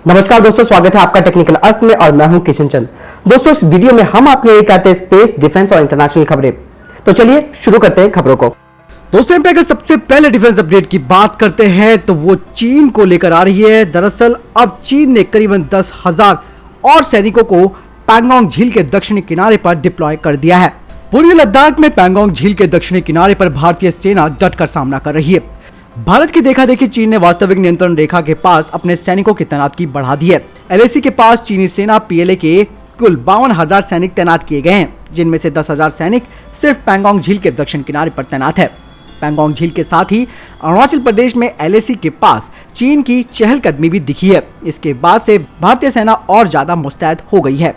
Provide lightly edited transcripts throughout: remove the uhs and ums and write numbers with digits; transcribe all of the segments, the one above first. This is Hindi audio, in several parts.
नमस्कार दोस्तों, स्वागत है आपका टेक्निकल अर्थ में और मैं हूं किशन चंद। दोस्तों, इस वीडियो में हम आपके लिए कहते हैं स्पेस, डिफेंस और इंटरनेशनल खबरें। तो चलिए शुरू करते हैं खबरों को। दोस्तों, अगर सबसे पहले डिफेंस अपडेट की बात करते हैं तो वो चीन को लेकर आ रही है। दरअसल अब चीन ने करीबन 10,000 और सैनिकों को पैंगोंग झील के दक्षिणी किनारे पर डिप्लॉय कर दिया है। पूर्वी लद्दाख में पैंगोंग झील के दक्षिणी किनारे पर भारतीय सेना डटकर सामना कर रही है। भारत की देखा देखी चीन ने वास्तविक नियंत्रण रेखा के पास अपने सैनिकों की तैनाती बढ़ा दी है। एलएसी के पास चीनी सेना पीएलए के कुल 52,000 सैनिक तैनात किए गए हैं, जिनमें से 10,000 सैनिक सिर्फ पैंगोंग झील के दक्षिण किनारे पर तैनात है। पैंगोंग झील के साथ ही अरुणाचल प्रदेश में एलएसी के पास चीन की चहलकदमी भी दिखी है। इसके बाद से भारतीय सेना और ज्यादा मुस्तैद हो गई है।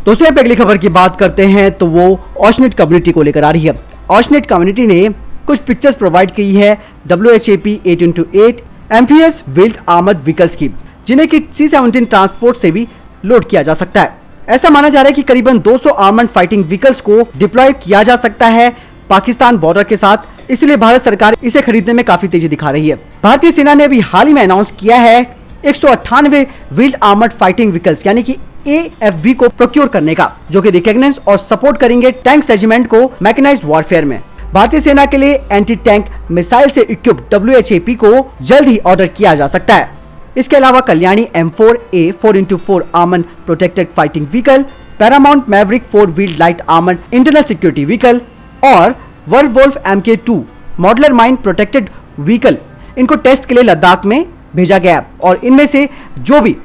दोस्तों, अगली खबर की बात करते हैं तो वो ऑशनेट कम्युनिटी को लेकर आ रही है। ऑशनेट कम्युनिटी ने कुछ पिक्चर्स प्रोवाइड की है WHAP 8x8 amphibious wheeled armoured vehicles की, जिन्हें कि C-17 ट्रांसपोर्ट से भी लोड किया जा सकता है। ऐसा माना जा रहा है कि करीबन 200 आर्मर्ड फाइटिंग व्हीकल्स को डिप्लॉय किया जा सकता है पाकिस्तान बॉर्डर के साथ, इसलिए भारत सरकार इसे खरीदने में काफी तेजी दिखा रही है। भारतीय सेना ने अभी हाल ही में अनाउंस किया है 198 व्हील्ड आर्मर्ड फाइटिंग व्हीकल्स यानी कि AFV को प्रोक्योर करने का, जो कि रिकॉग्नाइज और सपोर्ट करेंगे टैंक रेजिमेंट को मैकेनाइज्ड वॉरफेयर में। भारतीय सेना के लिए एंटी टैंक मिसाइल से इक्विप्ड WHAP को जल्द ही ऑर्डर किया जा सकता है। इसके अलावा Kalyani M4A 4x4 armoured protected fighting vehicle, Paramount Maverick 4 wheeled light armoured internal security vehicle और वर्वोल्फ MK2 modular mine protected vehicle, इनको टेस्ट के लिए लद्दाख में भेजा गया और इनमें से जो भी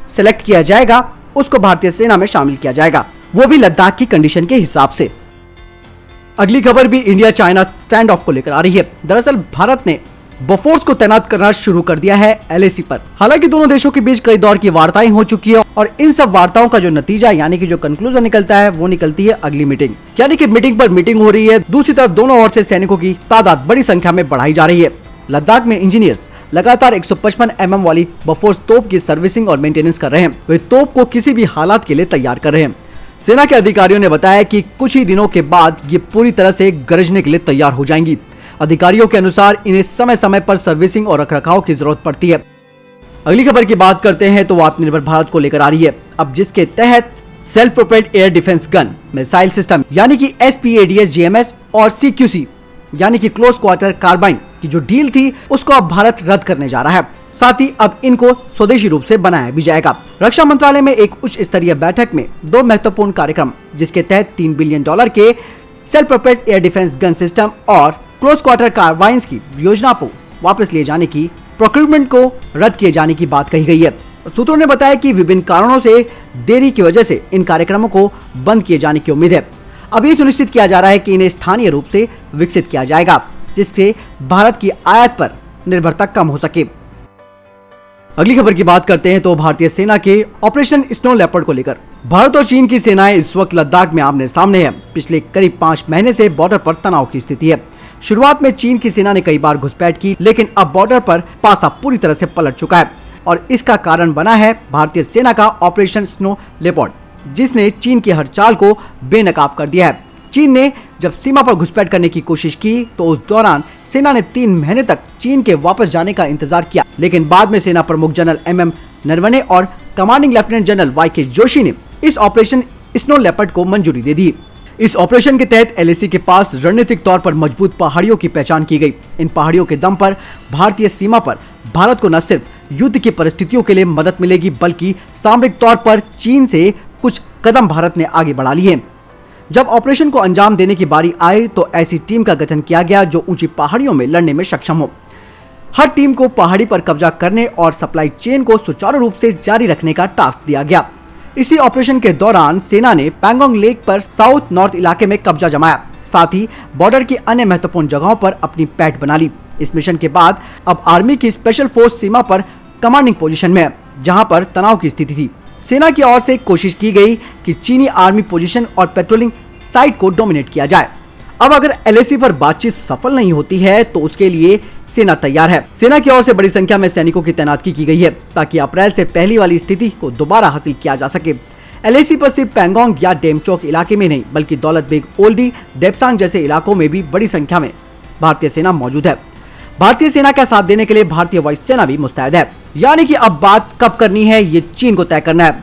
सिलेक्ट किया जाएगा उसको भारतीय सेना में शामिल किया जाएगा, वो भी लद्दाख की कंडीशन के हिसाब से। अगली खबर भी इंडिया चाइना स्टैंड ऑफ को लेकर आ रही है। दरअसल भारत ने बोफोर्स को तैनात करना शुरू कर दिया है LAC पर। हालांकि दोनों देशों के बीच कई दौर की वार्ताएं हो चुकी है और इन सब वार्ताओं का जो नतीजा यानी कि जो कंक्लूजन निकलता है वो निकलती है अगली मीटिंग, यानी कि मीटिंग पर मीटिंग हो रही है। दूसरी तरफ दोनों ओर से सैनिकों की तादाद बड़ी संख्या में बढ़ाई जा रही है। लद्दाख में इंजीनियर्स लगातार 155 mm वाली बोफोर्स तोप की सर्विसिंग और मेंटेनेंस कर रहे हैं। वे तोप को किसी भी हालात के लिए तैयार कर रहे हैं। सेना के अधिकारियों ने बताया कि कुछ ही दिनों के बाद ये पूरी तरह से गरजने के लिए तैयार हो जाएंगी। अधिकारियों के अनुसार इन्हें समय समय पर सर्विसिंग और रखरखाव की जरूरत पड़ती है। अगली खबर की बात करते हैं तो वो आत्मनिर्भर भारत को लेकर आ रही है। अब जिसके तहत self propelled air defence gun missile system यानी कि SPADS GMS और CQC यानी कि क्लोज क्वार्टर कार्बाइन की जो डील थी उसको अब भारत रद्द करने जा रहा है। साथ ही अब इनको स्वदेशी रूप से बनाया भी जाएगा। रक्षा मंत्रालय में एक उच्च स्तरीय बैठक में दो महत्वपूर्ण कार्यक्रम, जिसके तहत $3 बिलियन के self propelled air defence gun system और क्लोज क्वार्टर कार्बाइन्स की योजना को वापस लिए जाने की, प्रोक्यूरमेंट को रद्द किए जाने की बात कही गई है। सूत्रों ने बताया कि विभिन्न कारणों से देरी की वजह से इन कार्यक्रमों को बंद किए जाने की उम्मीद है। अब ये सुनिश्चित किया जा रहा है कि इन्हें स्थानीय रूप से विकसित किया जाएगा, जिससे भारत की आयात पर निर्भरता कम हो सके। अगली खबर की बात करते हैं तो भारतीय सेना के ऑपरेशन स्नो लेपर्ड को लेकर। भारत और चीन की सेनाएं इस वक्त लद्दाख में आमने सामने है। पिछले करीब 5 महीने से बॉर्डर पर तनाव की स्थिति है। शुरुआत में चीन की सेना ने कई बार घुसपैठ की, लेकिन अब बॉर्डर पर पासा पूरी तरह से पलट चुका है और इसका कारण बना है भारतीय सेना का ऑपरेशन स्नो लेपर्ड, जिसने चीन की हर चाल को बेनकाब कर दिया है। चीन ने जब सीमा पर घुसपैठ करने की कोशिश की तो उस दौरान सेना ने 3 महीने तक चीन के वापस जाने का इंतजार किया, लेकिन बाद में सेना प्रमुख जनरल MM नरवणे और commanding lieutenant general YK Joshi ने इस ऑपरेशन स्नो लेपर्ड को मंजूरी दे दी। इस ऑपरेशन के तहत LAC के पास रणनीतिक तौर पर मजबूत पहाड़ियों की पहचान की गई। इन पहाड़ियों के दम पर भारतीय सीमा पर भारत को न सिर्फ युद्ध की परिस्थितियों के लिए मदद मिलेगी, बल्कि सामरिक तौर पर चीन से कुछ कदम भारत ने आगे बढ़ा लिए। जब ऑपरेशन को अंजाम देने की बारी आई तो ऐसी टीम का गठन किया गया जो ऊंची पहाड़ियों में लड़ने में सक्षम हो। हर टीम को पहाड़ी पर कब्जा करने और सप्लाई चेन को सुचारू रूप से जारी रखने का टास्क दिया गया। इसी ऑपरेशन के दौरान सेना ने पैंगोंग लेक पर साउथ नॉर्थ इलाके में कब्जा जमाया, साथ ही बॉर्डर की अन्य महत्वपूर्ण जगहों पर अपनी पैठ बना ली। इस मिशन के बाद अब आर्मी की स्पेशल फोर्स सीमा पर कमांडिंग पोजीशन में है, जहां पर तनाव की स्थिति थी। सेना की ओर से कोशिश की गई कि चीनी आर्मी पोजीशन और पेट्रोलिंग साइट को डोमिनेट किया जाए। अब अगर LAC पर बातचीत सफल नहीं होती है तो उसके लिए सेना तैयार है। सेना की ओर से बड़ी संख्या में सैनिकों की तैनाती की गई है ताकि अप्रैल से पहली वाली स्थिति को दोबारा हासिल किया जा सके। LAC पर सिर्फ पैंगोंग या डेमचोक इलाके में नहीं, बल्कि दौलत बेग ओल्डी, डेप्सांग जैसे इलाकों में भी बड़ी संख्या में भारतीय सेना मौजूद है। भारतीय सेना का साथ देने के लिए भारतीय वायुसेना भी मुस्तैद है। यानी कि अब बात कब करनी है ये चीन को तय करना है।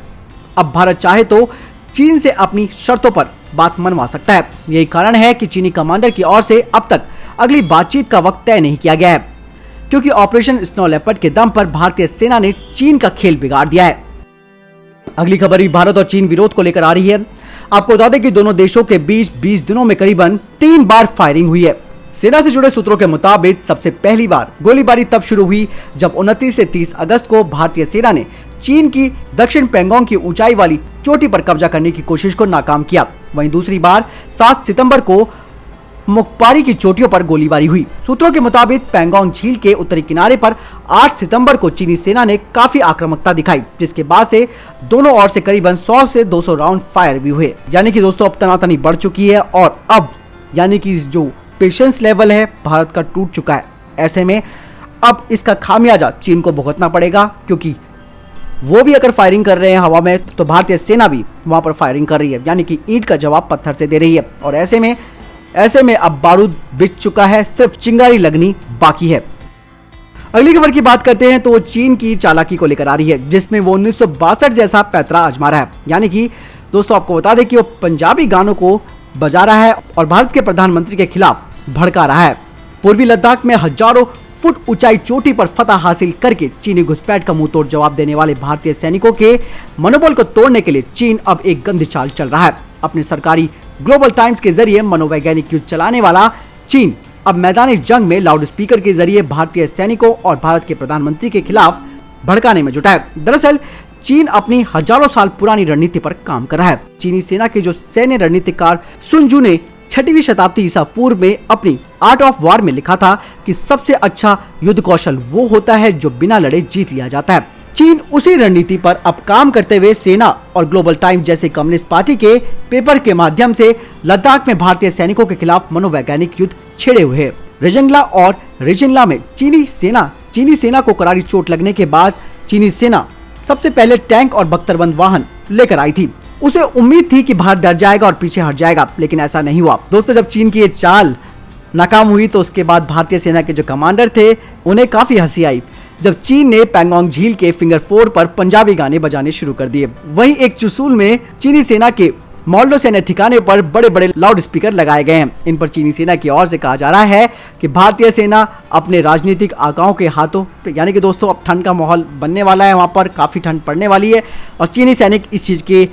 अब भारत चाहे तो चीन से अपनी शर्तों पर बात मनवा सकता है। यही कारण है कि चीनी कमांडर की ओर से अब तक अगली बातचीत का वक्त तय नहीं किया गया है, क्योंकि ऑपरेशन स्नो लेपर्ड के दम पर भारतीय सेना ने चीन का खेल बिगाड़ दिया है। अगली खबर भी भारत और चीन विरोध को लेकर आ रही है। आपको बता दें कि दोनों देशों के बीच 20 दिनों में करीबन 3 बार फायरिंग हुई है। सेना से जुड़े सूत्रों के मुताबिक सबसे पहली बार गोलीबारी तब शुरू हुई जब 29 से 30 अगस्त को भारतीय सेना ने चीन की दक्षिण पैंगोंग की ऊंचाई वाली चोटी पर कब्जा करने की कोशिश को नाकाम किया। वहीं दूसरी बार 7 सितंबर को मुखपारी की चोटियों पर गोलीबारी हुई। सूत्रों के मुताबिक पैंगोंग झील के उत्तरी किनारे पर 8 सितंबर को चीनी सेना ने काफी आक्रामकता दिखाई, जिसके बाद से दोनों ओर से करीबन 100 से 200 राउंड फायर भी हुए। यानी कि दोस्तों अब तनातनी बढ़ चुकी है और अब यानी कि जो पेशेंस लेवल है भारत का टूट चुका है। ऐसे में अब इसका खामियाजा चीन को भुगतना पड़ेगा, क्योंकि वो भी अगर फायरिंग कर रहे हैं हवा में तो भारतीय सेना भी वहां पर फायरिंग कर रही है, यानी कि ईंट का जवाब पत्थर से दे रही है। और ऐसे में अब बारूद बिछ चुका है, सिर्फ चिंगारी लगनी बाकी है। अगली खबर की बात करते हैं तो चीन की चालाकी को लेकर आ रही है, जिसमें वो 1962 जैसा पैतरा आजमा रहा है। यानी कि दोस्तों आपको बता दें कि वो पंजाबी गानों को बजा रहा है और भारत के प्रधानमंत्री के खिलाफ भड़का रहा है। पूर्वी लद्दाख में हजारों फुट ऊंचाई चोटी पर फतह हासिल करके चीनी घुसपैठ का मुंहतोड़ जवाब देने वाले भारतीय सैनिकों के मनोबल को तोड़ने के लिए चीन अब एक गंदी चाल चल रहा है। अपने सरकारी ग्लोबल टाइम्स के जरिए मनोवैज्ञानिक युद्ध चलाने वाला चीन अब मैदानी जंग में लाउड स्पीकर के जरिए भारतीय सैनिकों और भारत के प्रधानमंत्री के खिलाफ भड़काने में जुटा है। दरअसल चीन अपनी हजारों साल पुरानी रणनीति पर काम कर रहा है। चीनी सेना के जो सैन्य रणनीतिकार सुन जू ने 6वीं शताब्दी ईसा पूर्व में अपनी आर्ट ऑफ वॉर में लिखा था कि सबसे अच्छा युद्ध कौशल वो होता है जो बिना लड़े जीत लिया जाता है। चीन उसी रणनीति पर अब काम करते हुए सेना और ग्लोबल टाइम्स जैसे कम्युनिस्ट पार्टी के पेपर के माध्यम से लद्दाख में भारतीय सैनिकों के खिलाफ मनोवैज्ञानिक युद्ध छेड़े हुए है। रेजंगला और रेजिनला में चीनी सेना को करारी चोट लगने के बाद चीनी सेना सबसे पहले टैंक और बख्तरबंद वाहन लेकर आई थी। उसे उम्मीद थी कि भारत डर जाएगा और पीछे हट जाएगा, लेकिन ऐसा नहीं हुआ। दोस्तों जब चीन की ये चाल नाकाम हुई तो उसके बाद भारतीय सेना के जो कमांडर थे उन्हें काफी हंसी आई जब चीन ने पैंगोंग झील के फिंगर 4 पर पंजाबी गाने बजाने शुरू कर दिए। वहीं एक चुसूल में चीनी सेना के मोल्डो सैन्य ठिकाने पर बड़े बड़े लाउड स्पीकर लगाए गए हैं। इन पर चीनी सेना की ओर से कहा जा रहा है कि भारतीय सेना अपने राजनीतिक आकाओं के हाथों, यानी कि दोस्तों अब ठंड का माहौल बनने वाला है, वहां पर काफी ठंड पड़ने वाली है और चीनी सैनिक इस चीज के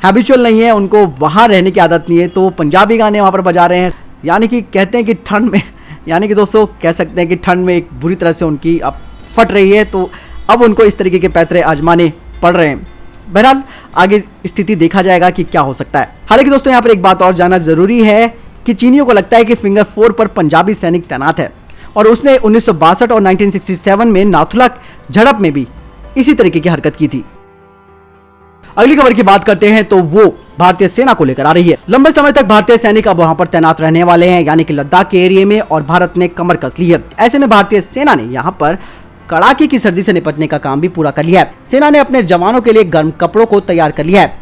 हैबिचुअल नहीं है, उनको वहां रहने की आदत नहीं है, तो पंजाबी गाने वहां पर बजा रहे हैं। यानी कि कहते हैं कि ठंड में, यानी कि दोस्तों कह सकते हैं कि ठंड में एक बुरी तरह से उनकी अब फट रही है, तो अब उनको इस तरीके के पैतरे आजमाने पड़ रहे हैं। बहरहाल आगे स्थिति देखा जाएगा कि क्या हो सकता है। हालांकि दोस्तों यहाँ पर एक बात और जानना जरूरी है कि चीनियों को लगता है कि फिंगर 4 पर पंजाबी सैनिक तैनात है और उसने 1962 और 1967 में नाथुला झड़प में भी इसी तरीके की हरकत की थी। अगली खबर की बात करते हैं तो वो भारतीय सेना को लेकर आ रही है। लंबे समय तक भारतीय सैनिक अब वहां पर तैनात रहने वाले हैं, यानी कि लद्दाख के एरिया में, और भारत ने कमर कस ली है। ऐसे में भारतीय सेना ने यहां पर कड़ाके की सर्दी से निपटने का काम भी पूरा कर लिया है। सेना ने अपने जवानों के लिए गर्म कपड़ों को तैयार कर लिया है,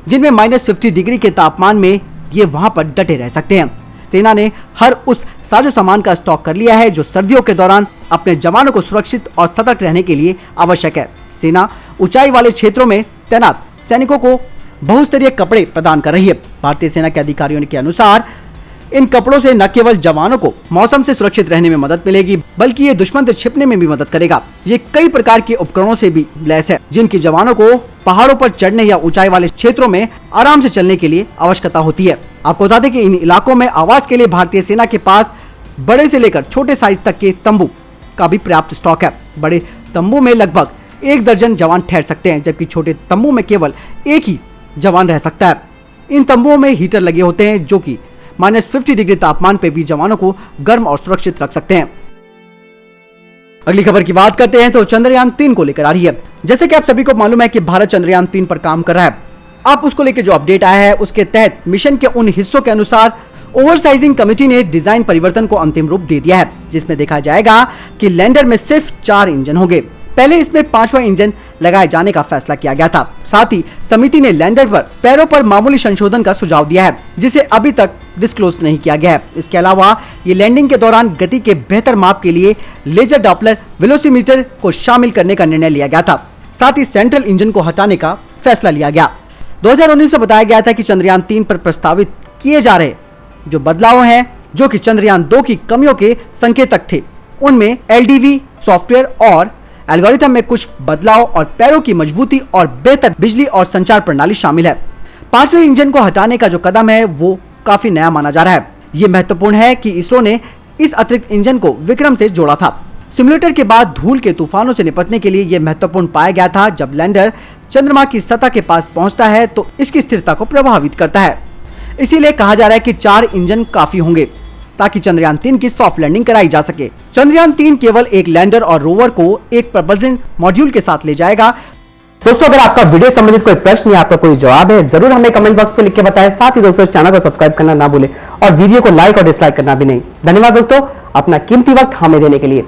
जिनमें -50 डिग्री के तापमान में ये वहां पर डटे रह सकते हैं। सेना ने हर उस साजो सामान का स्टॉक कर लिया है जो सर्दियों के दौरान अपने जवानों को सुरक्षित और सतर्क रहने के लिए आवश्यक है। सेना ऊंचाई वाले क्षेत्रों में तैनात सैनिकों को बहुस्तरीय कपड़े प्रदान कर रही है। भारतीय सेना के अधिकारियों के अनुसार इन कपड़ों से न केवल जवानों को मौसम से सुरक्षित रहने में मदद मिलेगी, बल्कि ये दुश्मन से छिपने में भी मदद करेगा। ये कई प्रकार के उपकरणों से भी लैस है, जिनकी जवानों को पहाड़ों पर चढ़ने या ऊंचाई वाले क्षेत्रों में आराम से चलने के लिए आवश्यकता होती है। आपको बता दें कि इन इलाकों में आवास के लिए भारतीय सेना के पास बड़े से लेकर छोटे साइज तक के तंबू का भी पर्याप्त स्टॉक है। बड़े तंबू में लगभग 1 दर्जन जवान ठहर सकते हैं, जबकि छोटे तंबू में केवल 1 ही जवान रह सकता है। इन तंबुओं में हीटर लगे होते हैं जो कि -50 डिग्री तापमान पे भी जवानों को गर्म और सुरक्षित रख सकते हैं। अगली खबर की बात करते हैं तो चंद्रयान 3 को लेकर आ रही है। जैसे कि आप सभी को मालूम है कि भारत चंद्रयान 3 पर काम कर रहा है। अब उसको लेकर जो अपडेट आया है उसके तहत मिशन के उन हिस्सों के अनुसार ओवरसाइजिंग कमेटी ने डिजाइन परिवर्तन को अंतिम रूप दे दिया है, जिसमें देखा जाएगा कि लैंडर में सिर्फ 4 इंजन होंगे। पहले इसमें 5वां इंजन लगाए जाने का फैसला किया गया था। साथ ही समिति ने लैंडर पर पैरों पर मामूली संशोधन का सुझाव दिया है, जिसे अभी तक डिस्क्लोज नहीं किया गया है। इसके अलावा ये लैंडिंग के दौरान गति के बेहतर माप के लिए लेजर डॉपलर वेलोसीमीटर को शामिल करने का निर्णय लिया गया था। साथ ही सेंट्रल इंजन को हटाने का फैसला लिया गया। 2019 में बताया गया था कि चंद्रयान 3 पर प्रस्तावित किए जा रहे जो बदलाव हैं, जो कि चंद्रयान 2 की कमियों के संकेतक थे, उनमें LDV सॉफ्टवेयर और एल्गोरिथम में कुछ बदलाव और पैरों की मजबूती और बेहतर बिजली और संचार प्रणाली शामिल है। 5वें इंजन को हटाने का जो कदम है वो काफी नया माना जा रहा है। ये महत्वपूर्ण है कि इसरो ने इस अतिरिक्त इंजन को विक्रम से जोड़ा था। सिमुलेटर के बाद धूल के तूफानों से निपटने के लिए यह महत्वपूर्ण पाया गया था। जब लैंडर चंद्रमा की सतह के पास पहुंचता है तो इसकी स्थिरता को प्रभावित करता है। इसीलिए कहा जा रहा है कि 4 इंजन काफी होंगे ताकि चंद्रयान 3 की सॉफ्ट लैंडिंग कराई जा सके। चंद्रयान 3 केवल एक लैंडर और रोवर को एक प्रपल्शन मॉड्यूल के साथ ले जाएगा। दोस्तों, अगर आपका वीडियो संबंधित कोई प्रश्न या आपका कोई जवाब है, जरूर हमें कमेंट बॉक्स पे लिख के बताएं। साथ ही दोस्तों, चैनल को सब्सक्राइब करना ना भूलें और वीडियो को लाइक और डिसलाइक करना भी नहीं। धन्यवाद दोस्तों, अपना कीमती वक्त हमें देने के लिए।